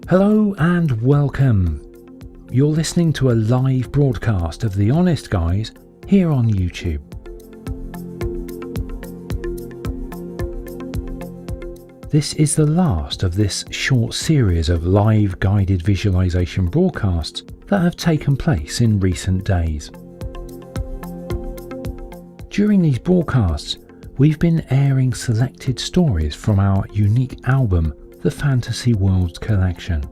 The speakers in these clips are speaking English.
Hello and welcome. You're listening to a live broadcast of The Honest Guys here on YouTube. This is the last of this short series of live guided visualization broadcasts that have taken place in recent days. During these broadcasts, we've been airing selected stories from our unique album, The Fantasy Worlds Collection.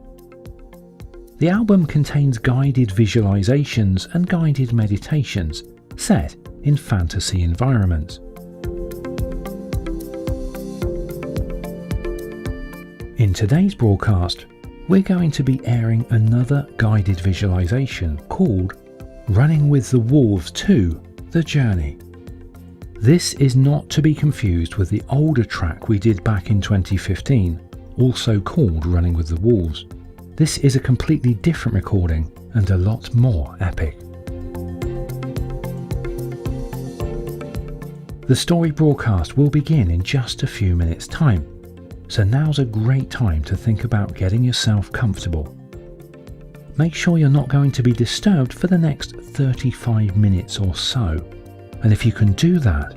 The album contains guided visualizations and guided meditations set in fantasy environments. In today's broadcast, we're going to be airing another guided visualization called Running with the Wolves 2: The Journey. This is not to be confused with the older track we did back in 2015, also called Running with the Wolves. This is a completely different recording and a lot more epic. The story broadcast will begin in just a few minutes' time, so now's a great time to think about getting yourself comfortable. Make sure you're not going to be disturbed for the next 35 minutes or so, and if you can do that,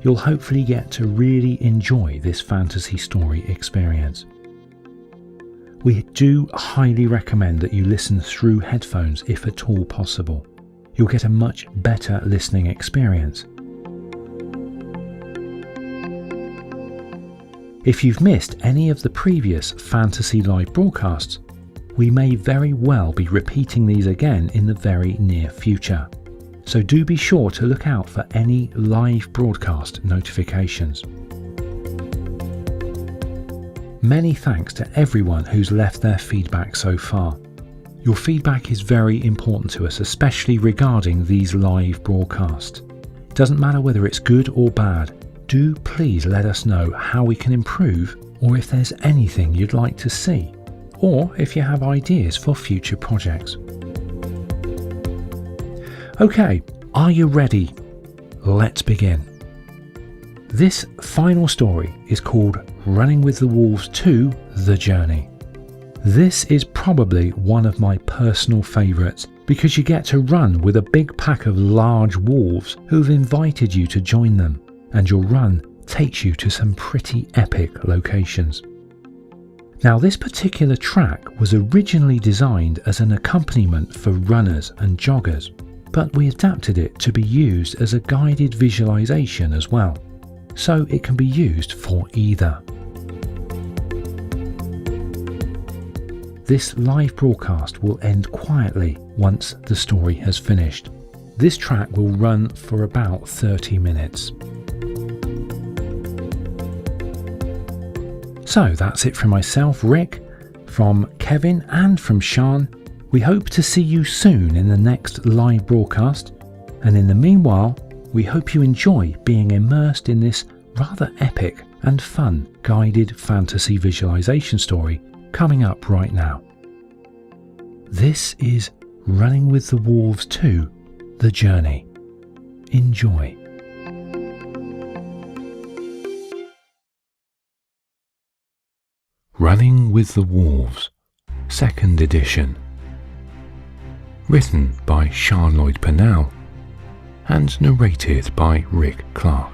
you'll hopefully get to really enjoy this fantasy story experience. We do highly recommend that you listen through headphones if at all possible. You'll get a much better listening experience. If you've missed any of the previous Fantasy Live broadcasts, we may very well be repeating these again in the very near future. So do be sure to look out for any live broadcast notifications. Many thanks to everyone who's left their feedback so far. Your feedback is very important to us, especially regarding these live broadcasts. It doesn't matter whether it's good or bad. Do please let us know how we can improve, or if there's anything you'd like to see, or if you have ideas for future projects. Okay, are you ready? Let's begin. This final story is called Running with the Wolves 2: The Journey. This is probably one of my personal favourites because you get to run with a big pack of large wolves who've invited you to join them, and your run takes you to some pretty epic locations. Now, this particular track was originally designed as an accompaniment for runners and joggers, but we adapted it to be used as a guided visualization as well, so it can be used for either. This live broadcast will end quietly once the story has finished. This track will run for about 30 minutes. So that's it from myself, Rick, from Kevin and from Sean. We hope to see you soon in the next live broadcast, and in the meanwhile, we hope you enjoy being immersed in this rather epic and fun guided fantasy visualization story coming up right now. This is Running with the Wolves 2: The Journey. Enjoy. Running with the Wolves, 2nd edition. Written by Sean Lloyd Pennell and narrated by Rick Clark.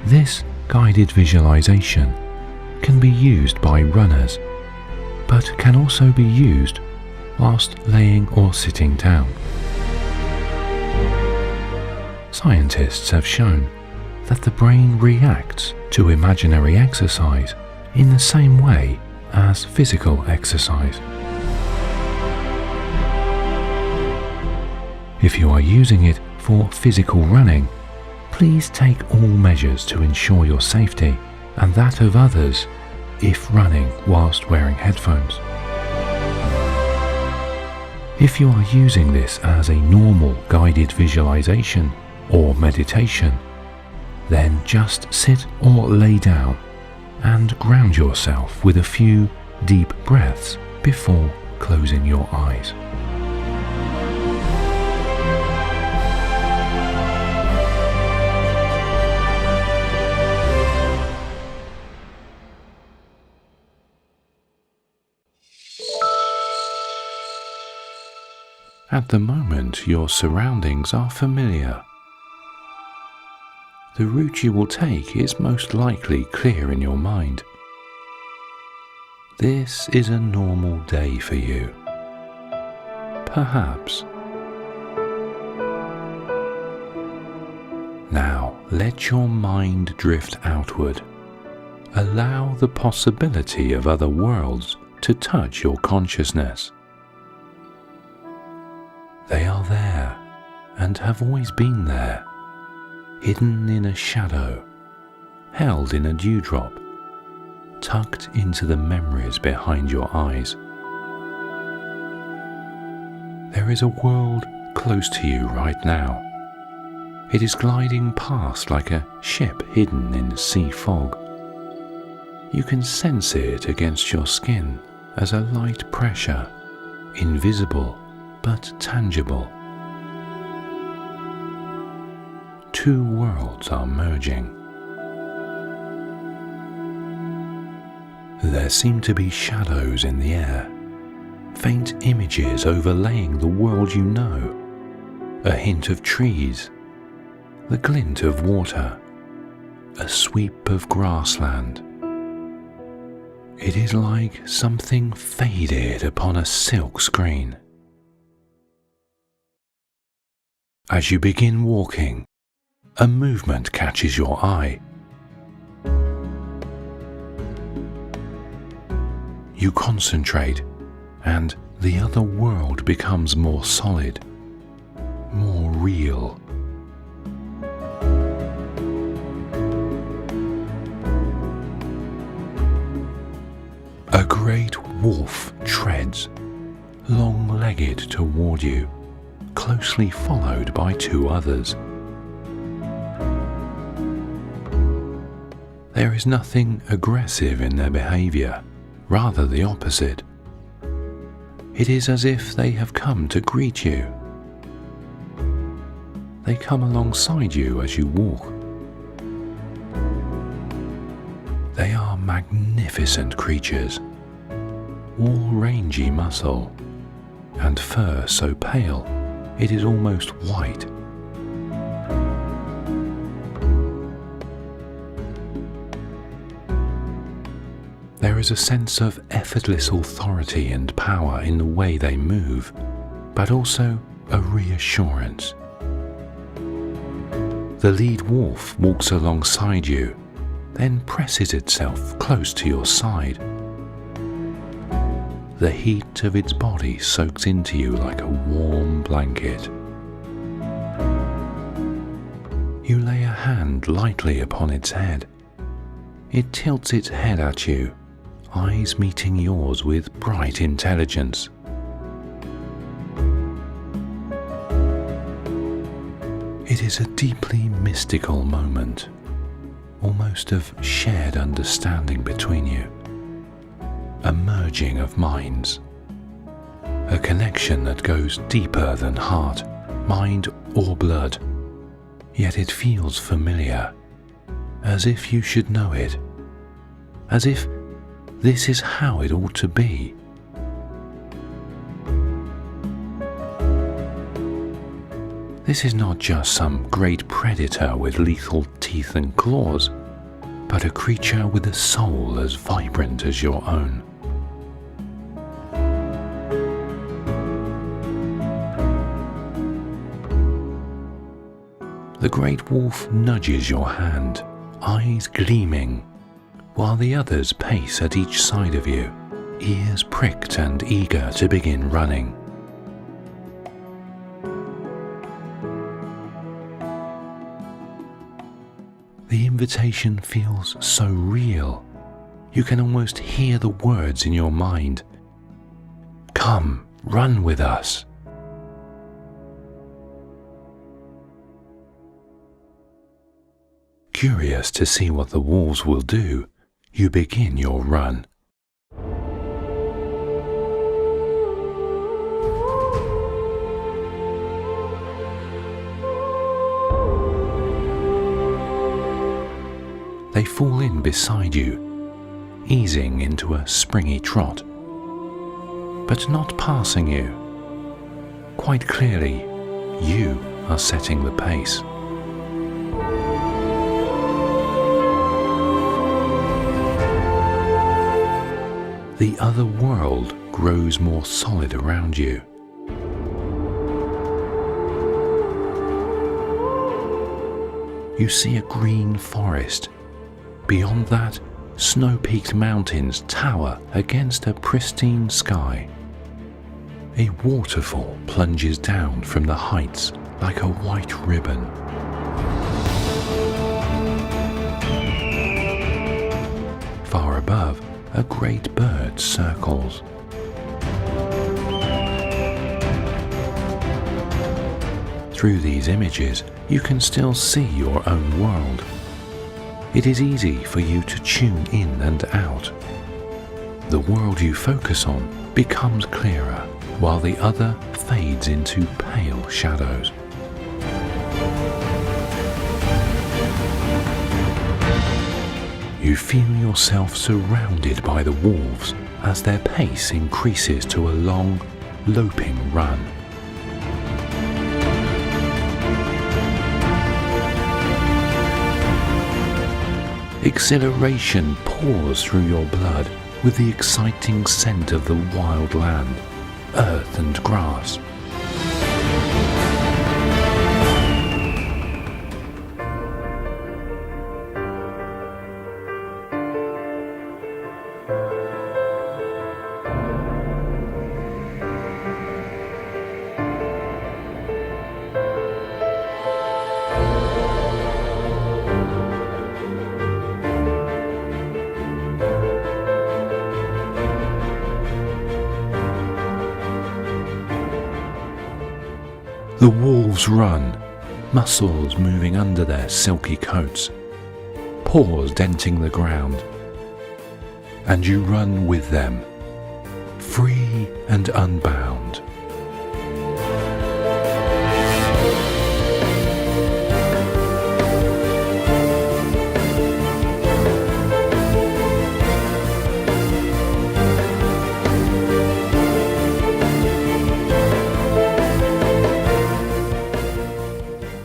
This guided visualization can be used by runners, but can also be used whilst laying or sitting down. Scientists have shown that the brain reacts to imaginary exercise in the same way as physical exercise. If you are using it for physical running, please take all measures to ensure your safety and that of others if running whilst wearing headphones. If you are using this as a normal guided visualization or meditation, then just sit or lay down and ground yourself with a few deep breaths before closing your eyes. At the moment, your surroundings are familiar. The route you will take is most likely clear in your mind. This is a normal day for you. Perhaps. Now let your mind drift outward. Allow the possibility of other worlds to touch your consciousness. They are there and have always been there. Hidden in a shadow, held in a dewdrop, tucked into the memories behind your eyes. There is a world close to you right now. It is gliding past like a ship hidden in sea fog. You can sense it against your skin as a light pressure, invisible but tangible. Two worlds are merging. There seem to be shadows in the air, faint images overlaying the world you know, a hint of trees, the glint of water, a sweep of grassland. It is like something faded upon a silk screen. As you begin walking, a movement catches your eye. You concentrate, and the other world becomes more solid, more real. A great wolf treads, long-legged toward you, closely followed by two others. There is nothing aggressive in their behavior, rather the opposite. It is as if they have come to greet you. They come alongside you as you walk. They are magnificent creatures, all rangy muscle, and fur so pale it is almost white. There is a sense of effortless authority and power in the way they move, but also a reassurance. The lead wolf walks alongside you, then presses itself close to your side. The heat of its body soaks into you like a warm blanket. You lay a hand lightly upon its head. It tilts its head at you, eyes meeting yours with bright intelligence. It is a deeply mystical moment, almost of shared understanding between you, a merging of minds, a connection that goes deeper than heart, mind or blood, yet it feels familiar, as if you should know it, as if this is how it ought to be. This is not just some great predator with lethal teeth and claws, but a creature with a soul as vibrant as your own. The great wolf nudges your hand, eyes gleaming, while the others pace at each side of you, ears pricked and eager to begin running. The invitation feels so real, you can almost hear the words in your mind. Come, run with us. Curious to see what the wolves will do, you begin your run. They fall in beside you, easing into a springy trot, but not passing you. Quite clearly, you are setting the pace. The other world grows more solid around you. You see a green forest. Beyond that, snow-peaked mountains tower against a pristine sky. A waterfall plunges down from the heights like a white ribbon. Far above, a great bird circles. Through these images, you can still see your own world. It is easy for you to tune in and out. The world you focus on becomes clearer, while the other fades into pale shadows. You feel yourself surrounded by the wolves as their pace increases to a long, loping run. Exhilaration pours through your blood with the exciting scent of the wild land, earth and grass. The wolves run, muscles moving under their silky coats, paws denting the ground, and you run with them, free and unbound.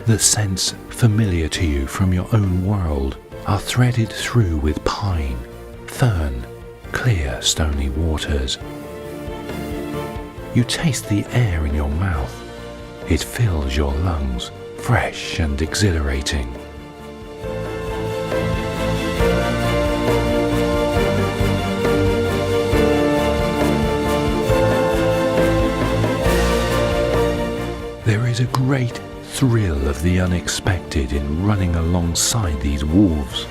The scents familiar to you from your own world are threaded through with pine, fern, clear stony waters. You taste the air in your mouth. It fills your lungs, fresh and exhilarating. There is a great thrill of the unexpected in running alongside these wolves.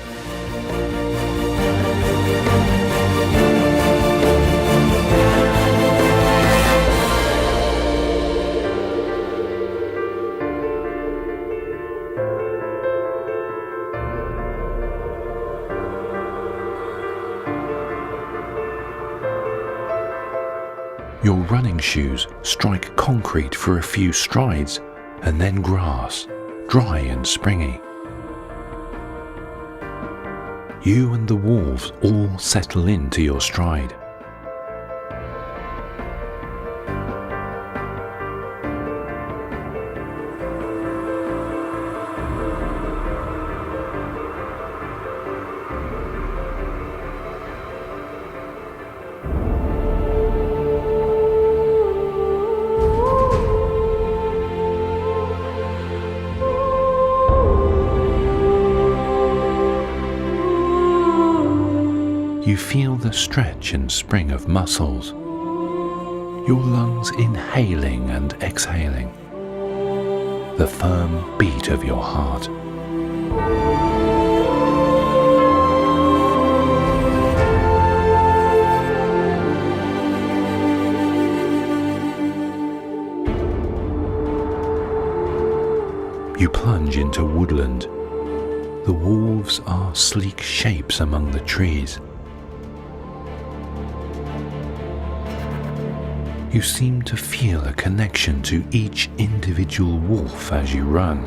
Your running shoes strike concrete for a few strides, and then grass, dry and springy. You and the wolves all settle into your stride. You feel the stretch and spring of muscles, your lungs inhaling and exhaling, the firm beat of your heart. You plunge into woodland. The wolves are sleek shapes among the trees. You seem to feel a connection to each individual wolf as you run.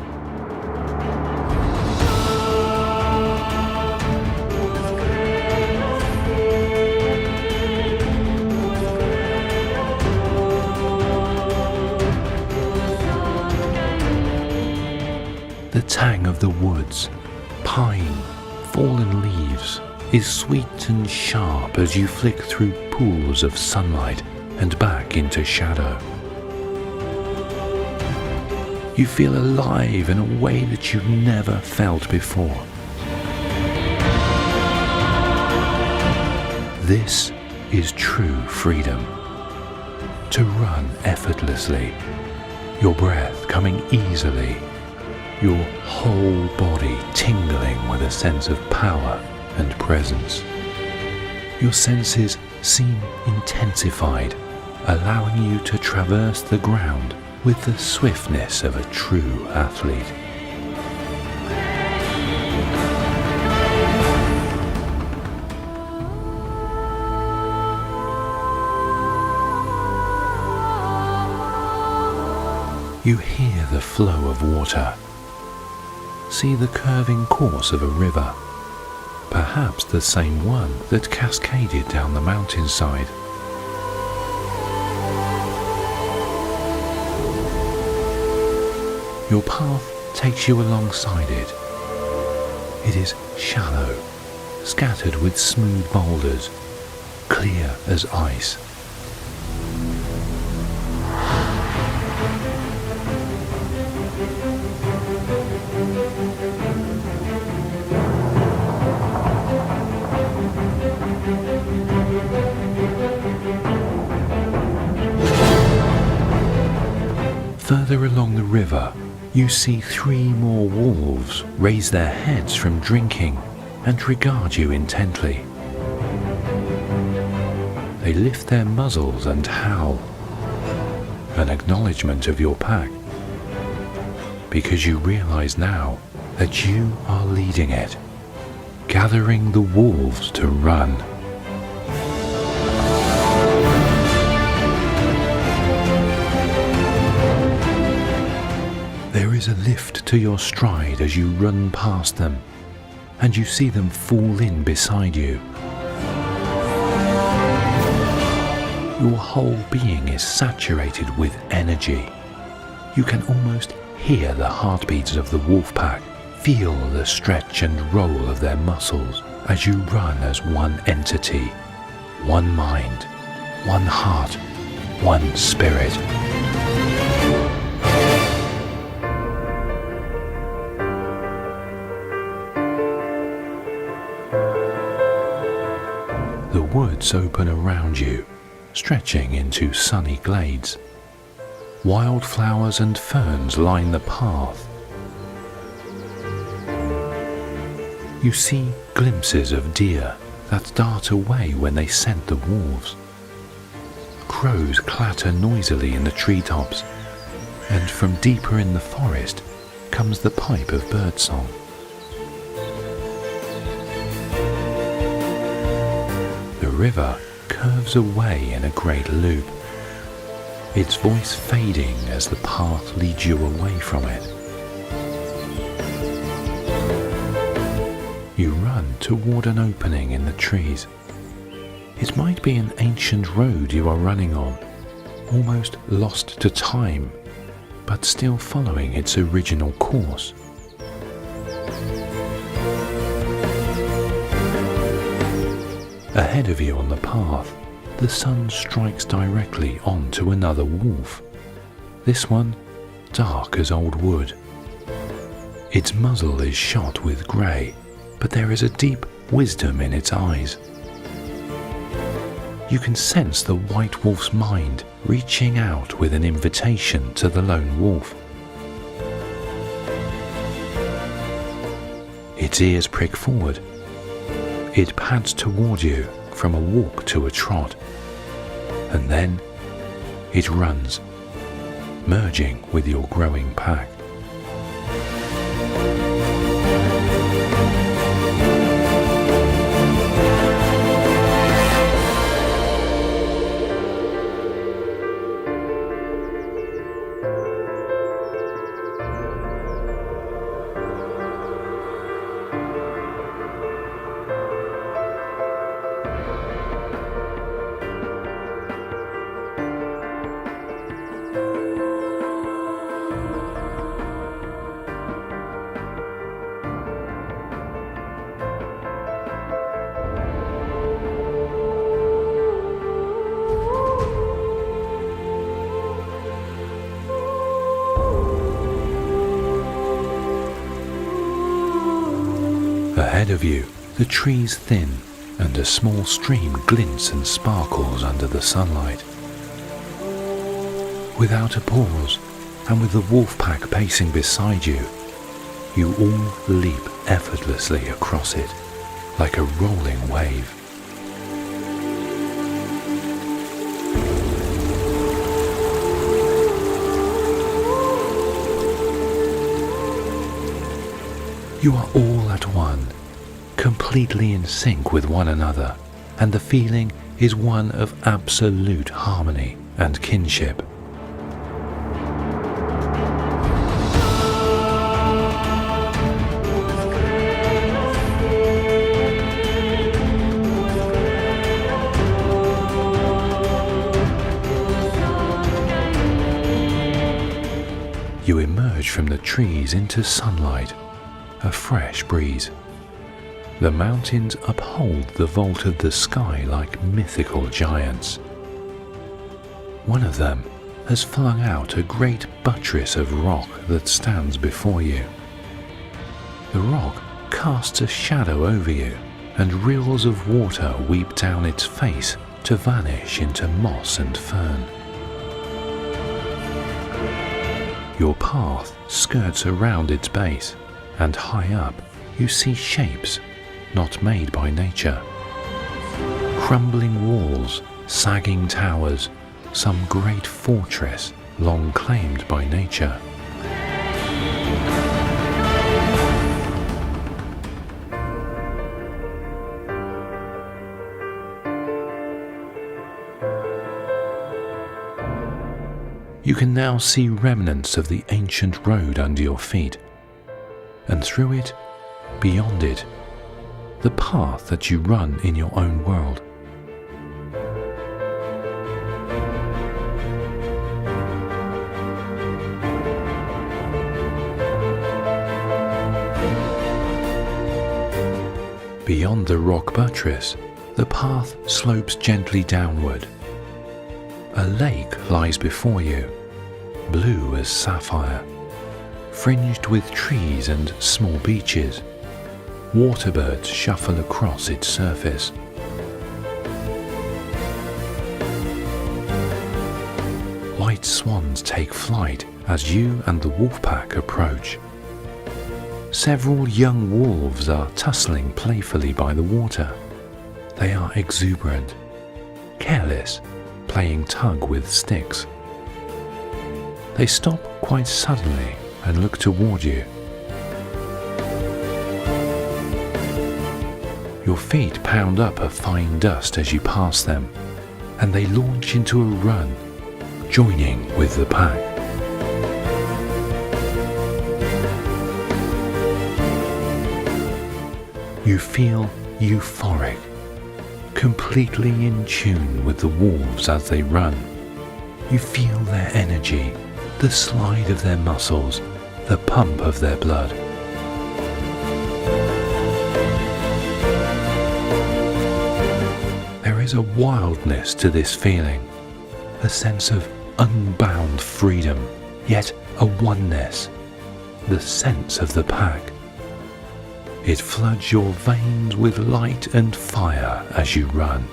The tang of the woods, pine, fallen leaves, is sweet and sharp as you flick through pools of sunlight and back into shadow. You feel alive in a way that you've never felt before. This is true freedom. To run effortlessly, your breath coming easily, your whole body tingling with a sense of power and presence. Your senses seem intensified, allowing you to traverse the ground with the swiftness of a true athlete. You hear the flow of water, see the curving course of a river, perhaps the same one that cascaded down the mountainside. Your path takes you alongside it. It is shallow, scattered with smooth boulders, clear as ice. Further along the river, you see 3 more wolves raise their heads from drinking and regard you intently. They lift their muzzles and howl, an acknowledgement of your pack, because you realize now that you are leading it, gathering the wolves to run. There is a lift to your stride as you run past them, and you see them fall in beside you. Your whole being is saturated with energy. You can almost hear the heartbeats of the wolf pack, feel the stretch and roll of their muscles as you run as one entity, one mind, one heart, one spirit. The woods open around you, stretching into sunny glades. Wildflowers and ferns line the path. You see glimpses of deer that dart away when they scent the wolves. Crows clatter noisily in the treetops, and from deeper in the forest comes the pipe of birdsong. The river curves away in a great loop, its voice fading as the path leads you away from it. You run toward an opening in the trees. It might be an ancient road you are running on, almost lost to time, but still following its original course. Ahead of you on the path, the sun strikes directly onto another wolf, this one dark as old wood. Its muzzle is shot with grey, but there is a deep wisdom in its eyes. You can sense the white wolf's mind reaching out with an invitation to the lone wolf. Its ears prick forward. It pads toward you from a walk to a trot, and then it runs, merging with your growing pack. Ahead of you, the trees thin, and a small stream glints and sparkles under the sunlight. Without a pause, and with the wolf pack pacing beside you, you all leap effortlessly across it, like a rolling wave. You are all at one, completely in sync with one another, and the feeling is one of absolute harmony and kinship. You emerge from the trees into sunlight, a fresh breeze. The mountains uphold the vault of the sky like mythical giants. One of them has flung out a great buttress of rock that stands before you. The rock casts a shadow over you, and rills of water weep down its face to vanish into moss and fern. Your path skirts around its base, and high up you see shapes not made by nature. Crumbling walls, sagging towers, some great fortress long claimed by nature. You can now see remnants of the ancient road under your feet, and through it, beyond it, the path that you run in your own world. Beyond the rock buttress, the path slopes gently downward. A lake lies before you, blue as sapphire, fringed with trees and small beaches. Waterbirds shuffle across its surface. White white swans take flight as you and the wolf pack approach. Several young wolves are tussling playfully by the water. They are exuberant, careless, playing tug with sticks. They stop quite suddenly and look toward you. Your feet pound up a fine dust as you pass them, and they launch into a run, joining with the pack. You feel euphoric, completely in tune with the wolves as they run. You feel their energy, the slide of their muscles, the pump of their blood. There is a wildness to this feeling, a sense of unbound freedom, yet a oneness, the sense of the pack. It floods your veins with light and fire as you run.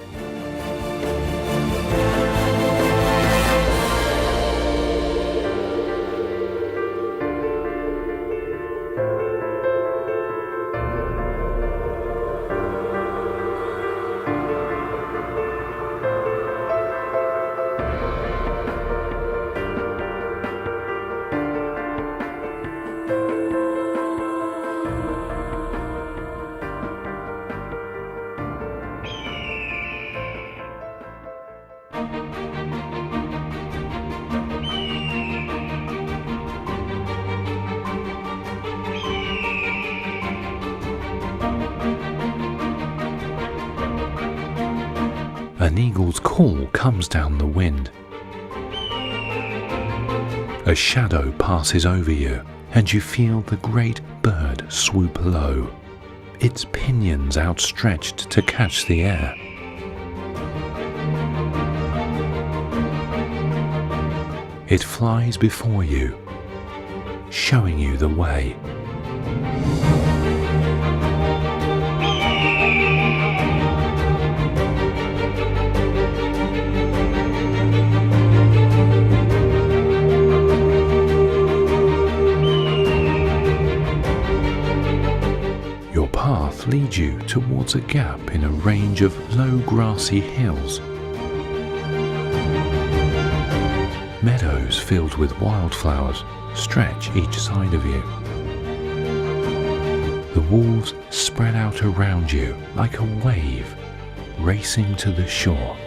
An eagle's call comes down the wind. A shadow passes over you, and you feel the great bird swoop low, its pinions outstretched to catch the air. It flies before you, showing you the way. Your path leads you towards a gap in a range of low grassy hills. Meadows filled with wildflowers stretch each side of you. The wolves spread out around you like a wave racing to the shore.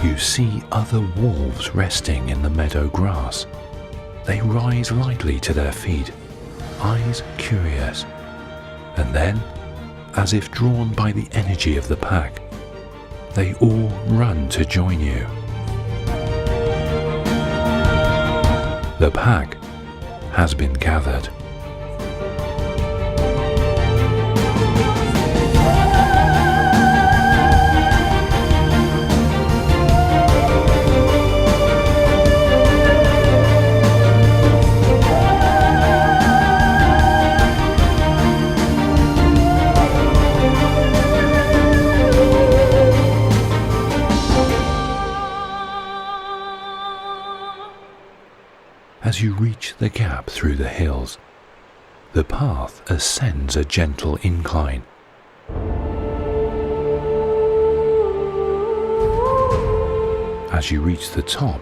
You see other wolves resting in the meadow grass. They rise lightly to their feet, eyes curious, and then, as if drawn by the energy of the pack, they all run to join you. The pack has been gathered. As you reach the gap through the hills, the path ascends a gentle incline. As you reach the top,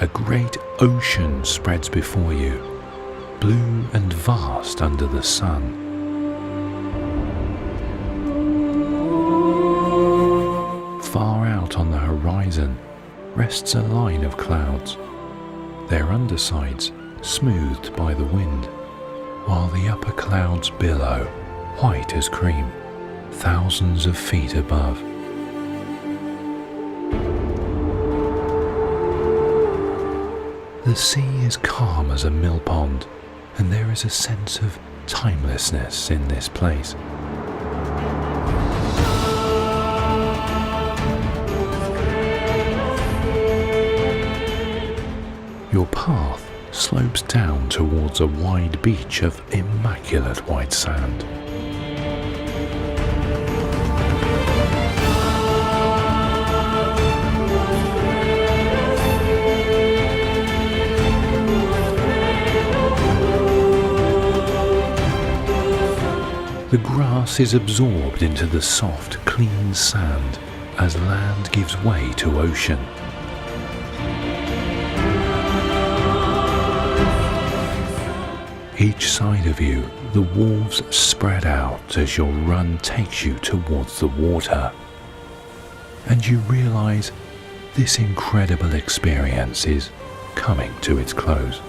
a great ocean spreads before you, blue and vast under the sun. Far out on the horizon rests a line of clouds, their undersides smoothed by the wind, while the upper clouds billow, white as cream, thousands of feet above. The sea is calm as a mill pond, and there is a sense of timelessness in this place. Your path slopes down towards a wide beach of immaculate white sand. The grass is absorbed into the soft, clean sand as land gives way to ocean. Each side of you, the wharves spread out as your run takes you towards the water. And you realize this incredible experience is coming to its close.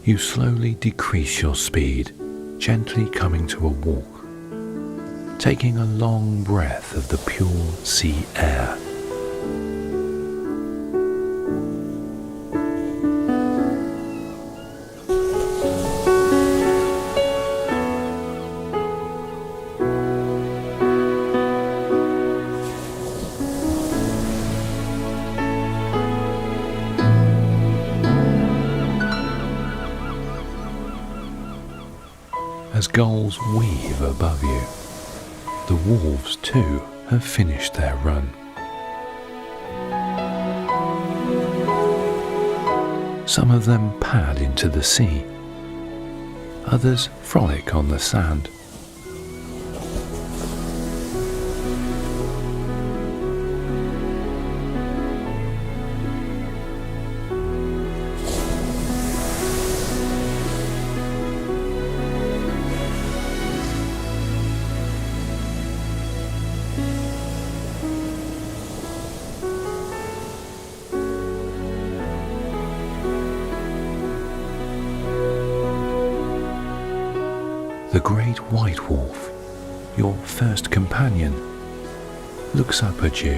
You slowly decrease your speed, gently coming to a walk, taking a long breath of the pure sea air. As gulls weave above you, the wolves too have finished their run. Some of them pad into the sea, others frolic on the sand. The great white wolf, your first companion, looks up at you.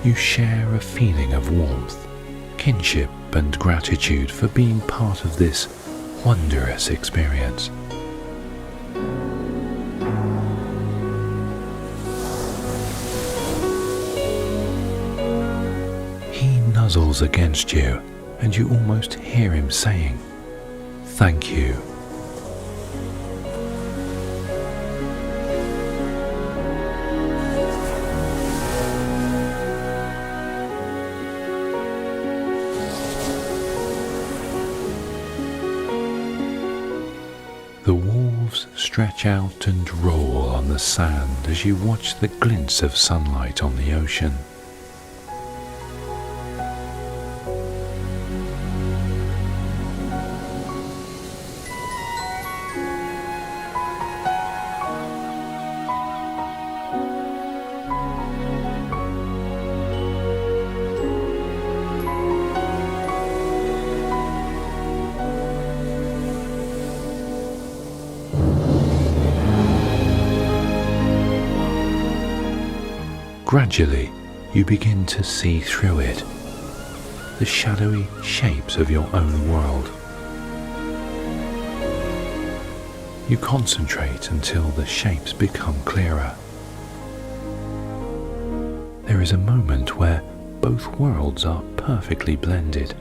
You share a feeling of warmth, kinship and gratitude for being part of this wondrous experience. He nuzzles against you, and you almost hear him saying, "Thank you." The wolves stretch out and roll on the sand as you watch the glints of sunlight on the ocean. Gradually, you begin to see through it, the shadowy shapes of your own world. You concentrate until the shapes become clearer. There is a moment where both worlds are perfectly blended.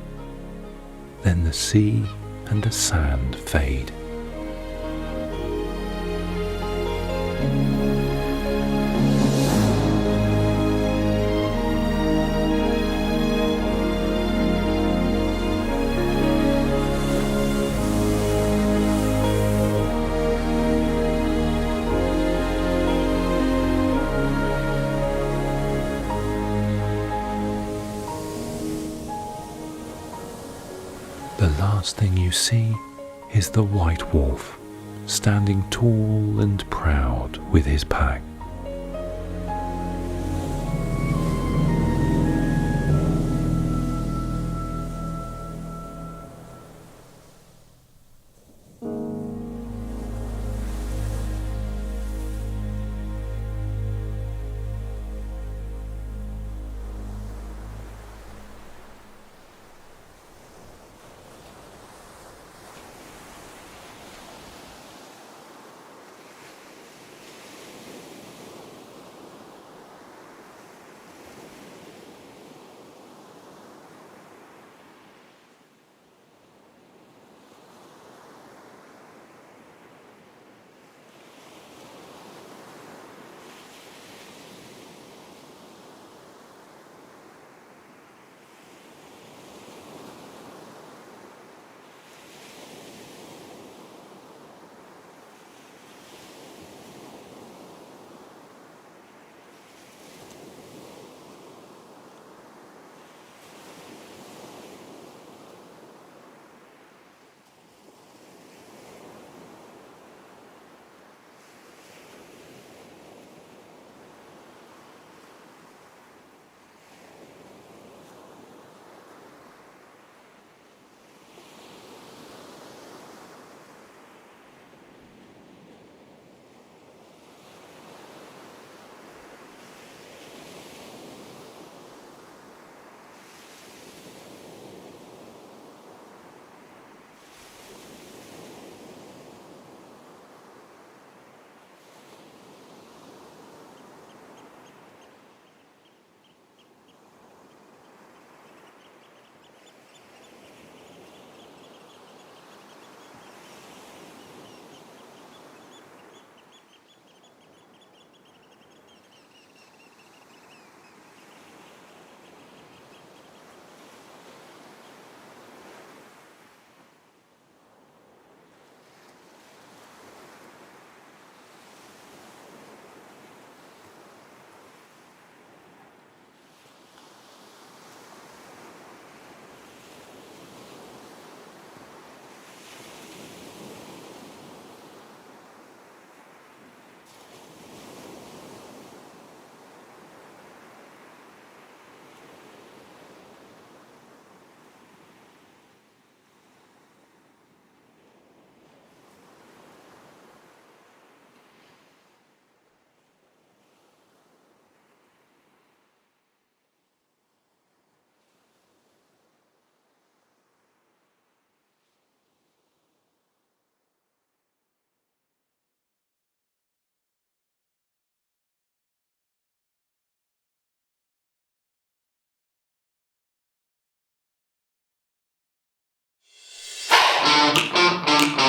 Then the sea and the sand fade. The last thing you see is the white wolf, standing tall and proud with his pack.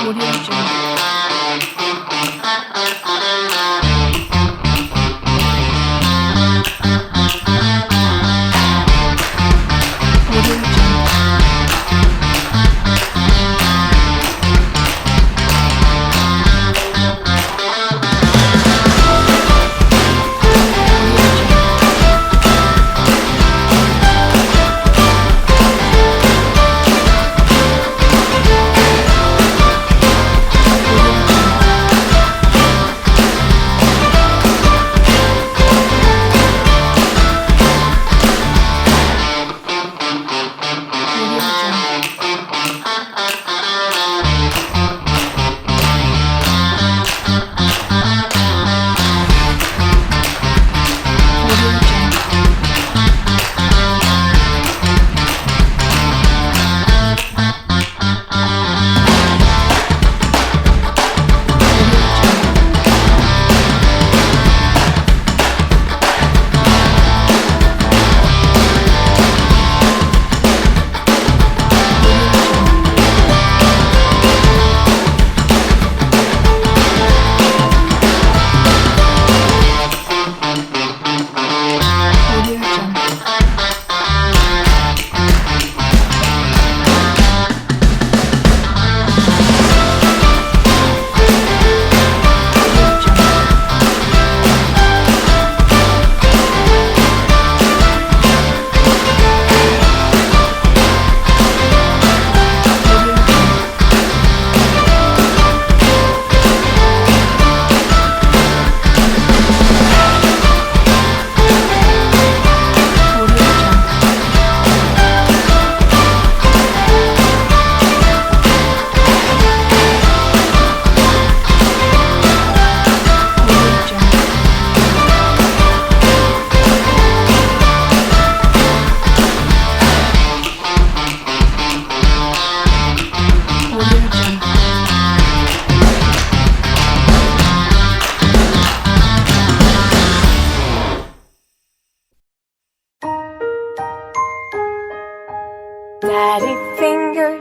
Audio Jungle. Audio Jungle.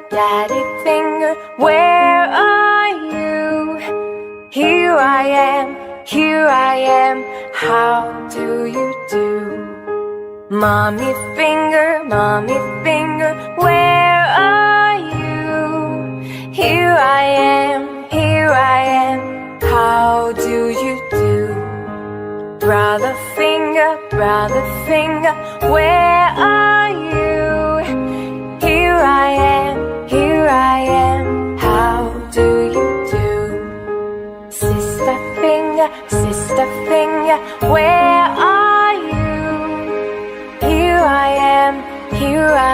Daddy finger, where are you? Here I am, how do you do? Mommy finger, where are you? Here I am, how do you do? Brother finger, where are you? Here I am, how do you do? Sister finger, where are you? Here I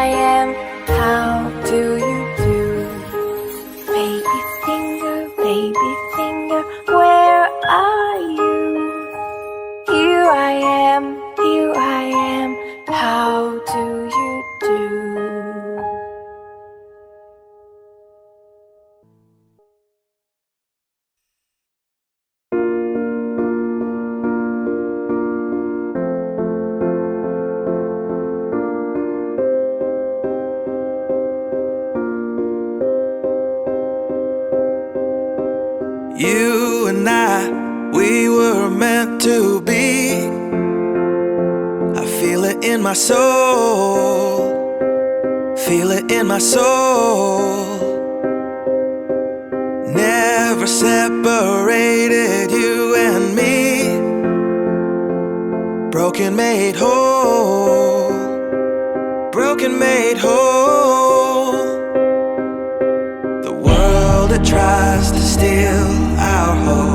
am, how do you do? Baby finger, where are you? Here I am, how do you do? You and I, we were meant to be. I feel it in my soul, feel it in my soul. Never separated, you and me. Broken made whole, broken made whole. The world that tries to steal our hope